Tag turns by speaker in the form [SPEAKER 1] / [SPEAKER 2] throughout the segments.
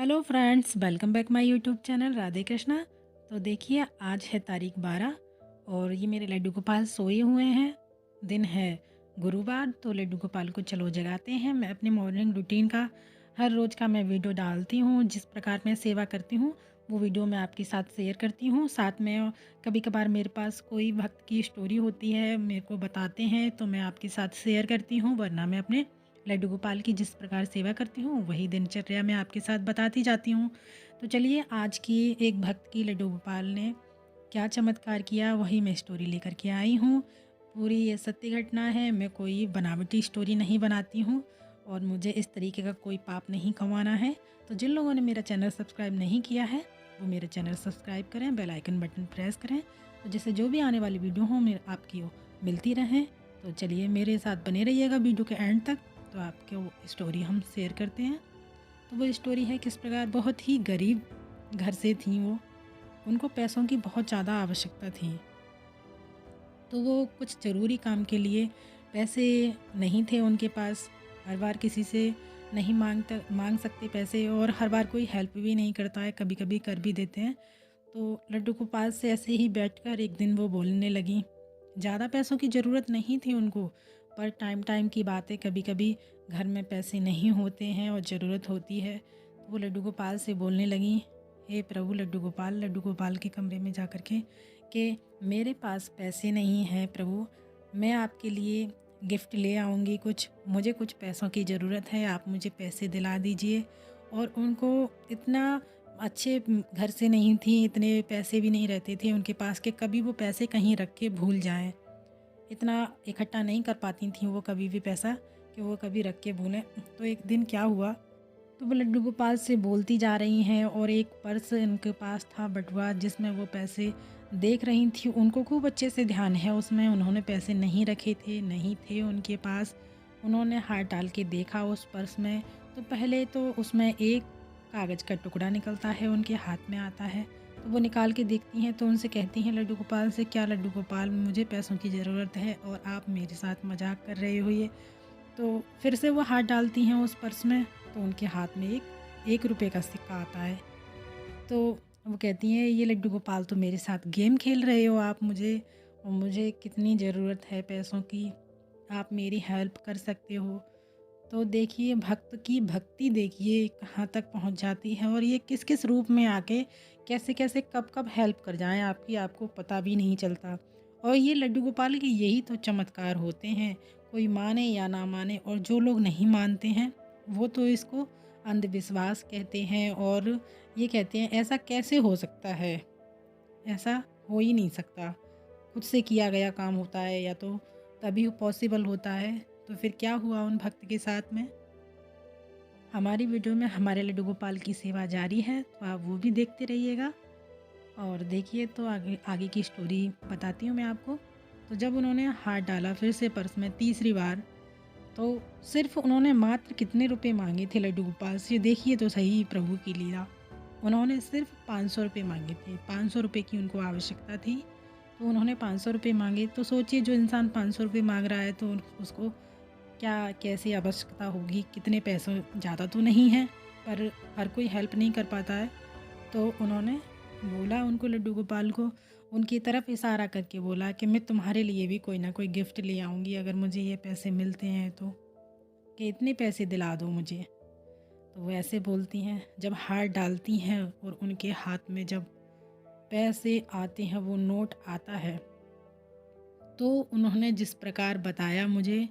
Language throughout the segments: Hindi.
[SPEAKER 1] Hello friends, welcome back my YouTube channel Radhe Krishna. तो देखिए, आज है तारीख 12 और ये मेरे लड्डू गोपाल सोए हुए हैं। दिन है गुरुवार। तो लड्डू गोपाल को चलो जगाते हैं। मैं अपने मॉर्निंग रूटीन का हर रोज़ का मैं वीडियो डालती हूँ। जिस प्रकार मैं सेवा करती हूँ वो वीडियो मैं आपके साथ शेयर करती हूँ। साथ में कभी कभार मेरे पास कोई भक्त की स्टोरी होती है, मेरे को बताते हैं तो मैं आपके साथ शेयर करती हूँ। वरना मैं अपने लड्डू गोपाल की जिस प्रकार सेवा करती हूँ वही दिनचर्या मैं आपके साथ बताती जाती हूँ। तो चलिए, आज की एक भक्त की लड्डू गोपाल ने क्या चमत्कार किया वही मैं स्टोरी लेकर के आई हूँ। पूरी ये सत्य घटना है। मैं कोई बनावटी स्टोरी नहीं बनाती हूँ और मुझे इस तरीके का कोई पाप नहीं कमाना है। तो जिन लोगों ने मेरा चैनल सब्सक्राइब नहीं किया है वो मेरा चैनल सब्सक्राइब करें, बेल आइकन बटन प्रेस करें, तो जिससे जो भी आने वाली वीडियो हो मेरे आपकी वो मिलती रहें। तो चलिए, मेरे साथ बने रहिएगा वीडियो के एंड तक। तो आपके वो स्टोरी हम शेयर करते हैं। तो वो स्टोरी है किस प्रकार बहुत ही गरीब घर से थी वो। उनको पैसों की बहुत ज़्यादा आवश्यकता थी। तो वो कुछ ज़रूरी काम के लिए पैसे नहीं थे उनके पास। हर बार किसी से नहीं मांग सकते पैसे, और हर बार कोई हेल्प भी नहीं करता है, कभी कभी कर भी देते हैं। तो लड्डू गोपाल से ऐसे ही बैठकर एक दिन वो बोलने लगी। ज़्यादा पैसों की ज़रूरत नहीं थी उनको, पर टाइम टाइम की बात है, कभी कभी घर में पैसे नहीं होते हैं और ज़रूरत होती है। तो वो लड्डू गोपाल से बोलने लगी, हे प्रभु लड्डू गोपाल के कमरे में जा कर के कि मेरे पास पैसे नहीं हैं प्रभु, मैं आपके लिए गिफ्ट ले आऊँगी कुछ, मुझे कुछ पैसों की ज़रूरत है, आप मुझे पैसे दिला दीजिए। और उनको इतना अच्छे घर से नहीं थी, इतने पैसे भी नहीं रहते थे उनके पास कि कभी वो पैसे कहीं रख के भूल जाएं। इतना इकट्ठा नहीं कर पाती थी वो कभी भी पैसा कि वो कभी रख के भूलें। तो एक दिन क्या हुआ, तो वो लड्डू गोपाल से बोलती जा रही हैं और एक पर्स उनके पास था बटुआ जिसमें वो पैसे देख रही थी। उनको खूब अच्छे से ध्यान है उसमें, उन्होंने पैसे नहीं रखे थे, नहीं थे उनके पास। उन्होंने हाथ डाल के देखा उस पर्स में, तो पहले तो उसमें एक कागज़ का टुकड़ा निकलता है, उनके हाथ में आता है। तो वो निकाल के देखती हैं तो उनसे कहती हैं लड्डू गोपाल से, क्या लड्डू गोपाल, मुझे पैसों की ज़रूरत है और आप मेरे साथ मजाक कर रहे हो ये। तो फिर से वो हाथ डालती हैं उस पर्स में, तो उनके हाथ में एक 1 रुपये का सिक्का आता है। तो वो कहती हैं, ये लड्डू गोपाल तो मेरे साथ गेम खेल रहे हो आप मुझे, और मुझे कितनी ज़रूरत है पैसों की, आप मेरी हेल्प कर सकते हो। तो देखिए, भक्त की भक्ति देखिए कहाँ तक पहुँच जाती है, और ये किस किस रूप में आके कैसे कैसे कब कब हेल्प कर जाएं आपकी, आपको पता भी नहीं चलता। और ये लड्डू गोपाल के यही तो चमत्कार होते हैं। कोई माने या ना माने, और जो लोग नहीं मानते हैं वो तो इसको अंधविश्वास कहते हैं, और ये कहते हैं ऐसा कैसे हो सकता है, ऐसा हो ही नहीं सकता। खुद से किया गया काम होता है या तो तभी पॉसिबल होता है। तो फिर क्या हुआ उन भक्त के साथ में। हमारी वीडियो में हमारे लड्डू गोपाल की सेवा जारी है, तो आप वो भी देखते रहिएगा। और देखिए, तो आगे आगे की स्टोरी बताती हूँ मैं आपको। तो जब उन्होंने हाथ डाला फिर से पर्स में तीसरी बार, तो सिर्फ उन्होंने मात्र कितने रुपए मांगे थे लड्डू गोपाल से, देखिए तो सही प्रभु की लीला। उन्होंने सिर्फ 500 रुपये मांगे थे, 500 रुपये की उनको आवश्यकता थी। तो उन्होंने 500 रुपये मांगे। तो सोचिए, जो इंसान 500 रुपये मांग रहा है तो उसको क्या कैसी आवश्यकता होगी, कितने पैसों, ज़्यादा तो नहीं है, पर हर कोई हेल्प नहीं कर पाता है। तो उन्होंने बोला उनको, लड्डू गोपाल को उनकी तरफ इशारा करके बोला कि मैं तुम्हारे लिए भी कोई ना कोई गिफ्ट ले आऊँगी अगर मुझे ये पैसे मिलते हैं तो, कि इतने पैसे दिला दो मुझे। तो वो ऐसे बोलती हैं, जब हाथ डालती हैं और उनके हाथ में जब पैसे आते हैं, वो नोट आता है, तो उन्होंने जिस प्रकार बताया मुझे,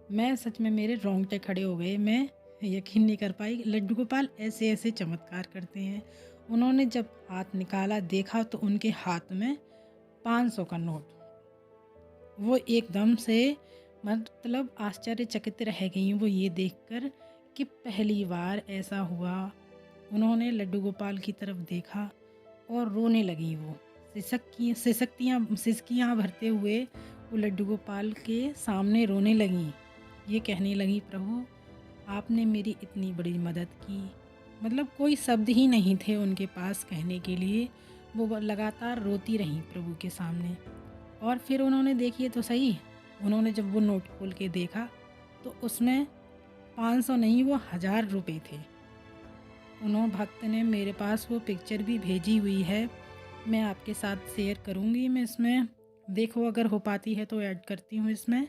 [SPEAKER 1] मैं सच में मेरे रोंगटे खड़े हो गए। मैं यकीन नहीं कर पाई, लड्डू गोपाल ऐसे ऐसे चमत्कार करते हैं। उन्होंने जब हाथ निकाला देखा तो उनके हाथ में 500 का नोट। वो एकदम से मतलब आश्चर्यचकित रह गई वो ये देखकर कि पहली बार ऐसा हुआ। उन्होंने लड्डू गोपाल की तरफ देखा और रोने लगी वो, सिसकियाँ भरते हुए वो लड्डू गोपाल के सामने रोने लगी। ये कहने लगी, प्रभु आपने मेरी इतनी बड़ी मदद की। मतलब कोई शब्द ही नहीं थे उनके पास कहने के लिए। वो लगातार रोती रहीं प्रभु के सामने। और फिर उन्होंने, देखिए तो सही, उन्होंने जब वो नोट खोल के देखा तो उसमें 500 नहीं, वो 1000 रुपए थे। उन्होंने भक्त ने मेरे पास वो पिक्चर भी भेजी हुई है, मैं आपके साथ शेयर करूँगी। मैं इसमें देखो अगर हो पाती है तो ऐड करती हूँ इसमें।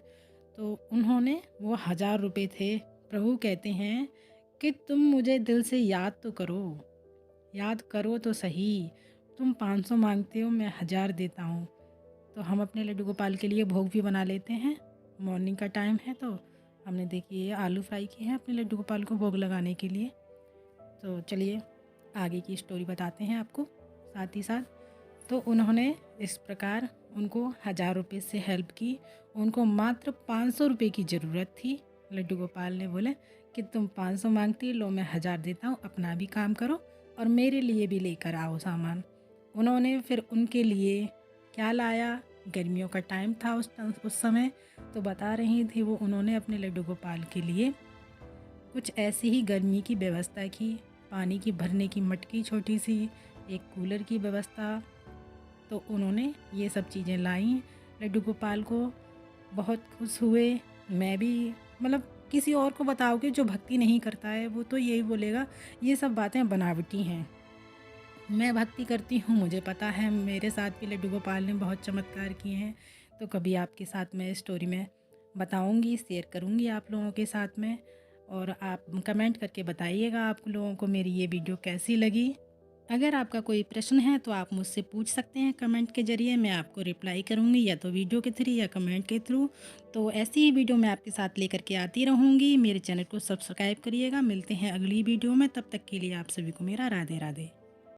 [SPEAKER 1] तो उन्होंने वो 1000 रुपये थे। प्रभु कहते हैं कि तुम मुझे दिल से याद तो करो, याद करो तो सही। तुम 500 मांगते हो, मैं 1000 देता हूँ। तो हम अपने लड्डू गोपाल के लिए भोग भी बना लेते हैं। मॉर्निंग का टाइम है तो हमने देखिए आलू फ्राई किए हैं अपने लड्डू गोपाल को भोग लगाने के लिए। तो चलिए आगे की स्टोरी बताते हैं आपको साथ ही साथ। तो उन्होंने इस प्रकार उनको 1000 रुपये से हेल्प की। उनको मात्र 500 रुपये की ज़रूरत थी। लड्डू गोपाल ने बोले कि तुम 500 मांगती, लो मैं 1000 देता हूँ, अपना भी काम करो और मेरे लिए भी लेकर आओ सामान। उन्होंने फिर उनके लिए क्या लाया, गर्मियों का टाइम था उस समय, तो बता रही थी वो, उन्होंने अपने लड्डू गोपाल के लिए कुछ ऐसी ही गर्मी की व्यवस्था की। पानी की भरने की मटकी छोटी सी, एक कूलर की व्यवस्था। तो उन्होंने ये सब चीज़ें लाई। लड्डू गोपाल को बहुत खुश हुए। मैं भी, मतलब किसी और को बताओगे जो भक्ति नहीं करता है वो तो यही बोलेगा ये सब बातें बनावटी हैं। मैं भक्ति करती हूँ, मुझे पता है, मेरे साथ भी लड्डू गोपाल ने बहुत चमत्कार किए हैं। तो कभी आपके साथ मैं स्टोरी में बताऊँगी, शेयर करूँगी आप लोगों के साथ में। और आप कमेंट करके बताइएगा आप लोगों को मेरी ये वीडियो कैसी लगी। अगर आपका कोई प्रश्न है तो आप मुझसे पूछ सकते हैं कमेंट के ज़रिए, मैं आपको रिप्लाई करूँगी, या तो वीडियो के थ्रू या कमेंट के थ्रू। तो ऐसी ही वीडियो मैं आपके साथ लेकर के आती रहूँगी। मेरे चैनल को सब्सक्राइब करिएगा। मिलते हैं अगली वीडियो में, तब तक के लिए आप सभी को मेरा राधे राधे।